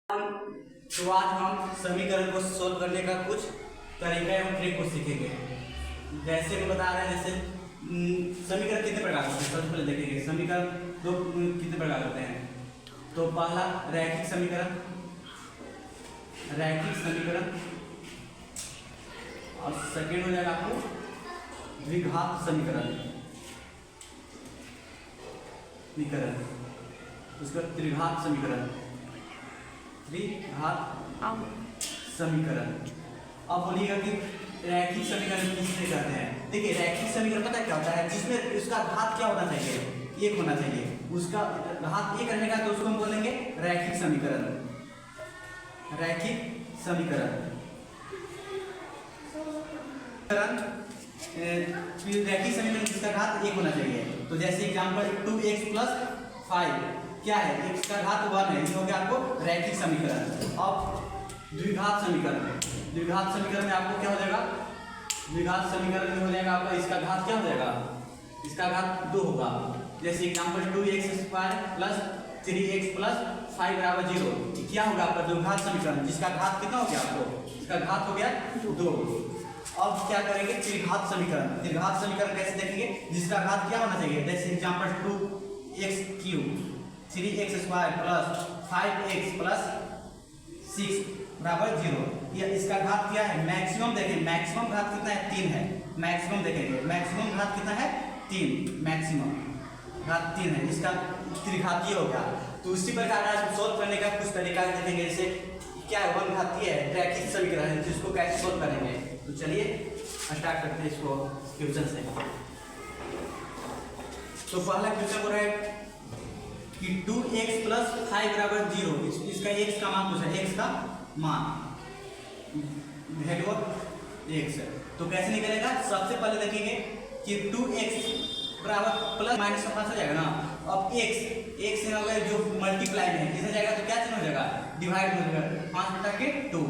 तो आज हम समीकरण को सोल्व करने का कुछ तरीका एवं ट्रिक को सीखेंगे। जैसे मैं बता रहे हैं, जैसे समीकरण कितने प्रकार होते हैं। सबसे पहले देखेंगे समीकरण दो कितने प्रकार होते हैं। तो पहला रैखिक समीकरण, और सेकेंड हो जाएगा आपको द्विघात समीकरण, उसका त्रिघात समीकरण, अब बोलिएगा कि रैखिक समीकरण किससे कहते हैं। देखिए रैखिक समीकरण पता है क्या होता है, जिसमें उसका घात क्या होना चाहिए, एक होना चाहिए। उसका घात एक रहेगा तो उसको हम बोलेंगे रैखिक समीकरण। रैखिक समीकरण जिसका घात एक होना चाहिए। तो जैसे एग्जाम्पल 2x + 5 क्या है, x का घात 1 है, ये हो गया आपको रैखिक समीकरण। अब द्विघात समीकरण में आपको क्या हो जाएगा, द्विघात समीकरण में हो जाएगा आपका इसका घात क्या हो जाएगा, इसका घात 2 होगा। जैसे एग्जाम्पल 2x² + 3x + 5 = 0, क्या होगा आपका द्विघात समीकरण, जिसका घात कितना हो गया आपको, इसका घात हो गया 2। अब क्या करेंगे त्रिघात समीकरण कैसे देखेंगे, जिसका घात क्या होना चाहिए। जैसे एग्जाम्पल 2x³ 3x² + 5x + 6 = 0, ये इसका घात क्या है, मैक्सिमम। देखिए मैक्सिमम घात कितना है, 3 है। मैक्सिमम देखेंगे, मैक्सिमम घात कितना है, 3, मैक्सिमम घात 3 है, इसका त्रिघातीय हो गया। तो उसी प्रकार आज सोल्व करने का कुछ तरीका देखेंगे। जैसे क्या है, वन घातीय है, रैखिक समीकरण है, जिसको कैसे सोल्व करेंगे। तो चलिए स्टार्ट करते हैं इसको क्वेश्चन से। तो पहला क्वेश्चन हो रहा है कि 2x + 5 = 0, इसका x का मान पूछा है, x का मान वैल्यू ऑफ x। तो कैसे निकलेगा, सबसे पहले देखेंगे कि 2x ± माइनस हो जाएगा ना। अब x से अगर जो मल्टीप्लाई में किससे जाएगा तो क्या चिन्ह हो जाएगा, डिवाइड हो जाएगा 5/2।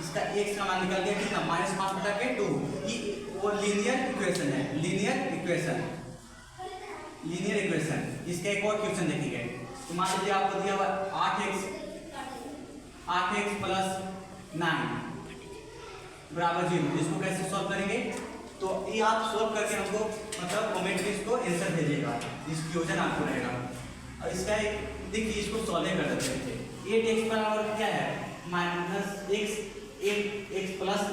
इसका x का मान निकल गया कितना, -5/2। ये वो लीनियर इक्वेशन है, लीनियर इक्वेशन। इसका एक और क्वेश्चन देखेंगे। तो मान लीजिए आपको दिया हुआ 8x + 9 = 0, इसको कैसे सॉल्व करेंगे। तो ये आप सॉल्व करके हमको मतलब कमेंट में इसको आंसर भेजिएगा, इस क्वेश्चन आपको रहेगा। और इसका एक देखिए, इसको सॉल्व कर देते हैं। 8x बराबर क्या है, -8x +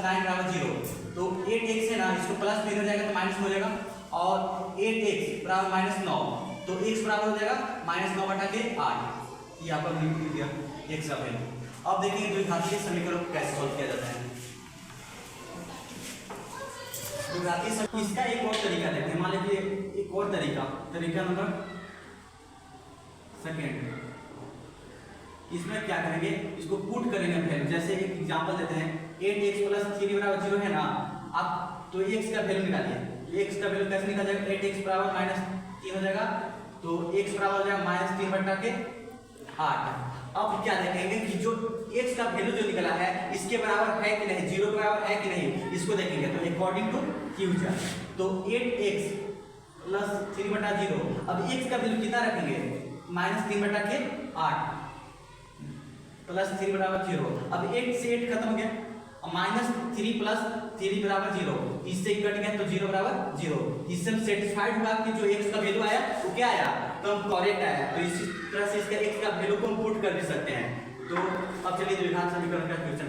9 = 0। तो 8x है ना, इसको प्लस भी हो जाएगा तो माइनस हो जाएगा। और 8x बराबर -9, तो x बराबर हो जाएगा -9/8। ये आपका लिख दिया x का वैल्यू। अब देखिए द्विघातीय समीकरण को कैसे सॉल्व किया जाता है। इसका एक और तरीका देखते हैं। मान लीजिए एक और तरीका नंबर सेकेंड। इसमें क्या करेंगे, इसको पुट करेंगे वैल्यू। जैसे एक एग्जांपल देते हैं, 8x + 3 = 0 है ना। अब तो x का वैल्यू निकालिए। x का वैल्यू कैसे निकल जाएगा, 8x बराबर -3 हो जाएगा। तो x बराबर हो जाएगा -3/8। अब क्या देखेंगे कि जो x का वैल्यू जो निकला है इसके बराबर है कि नहीं, 0 के बराबर है कि नहीं, इसको देखेंगे। तो अकॉर्डिंग टू फ्यूचर, तो 8x + 3/0। अब x का वैल्यू कितना रखेंगे, -3/8 + 3 = 0। अब 8 से 8 खत्म हो गया, -3 + 3 = 0, इससे कट गया तो 0 = 0। इससे हम सेटिस्फाइड हुआ कि जो x का वैल्यू आया वो क्या आया, तो करेक्ट आया। तो इसी तरह से इसका x का वैल्यू को हम पुट कर भी सकते हैं। तो अब चलिए द्विघात समीकरण का क्वेश्चन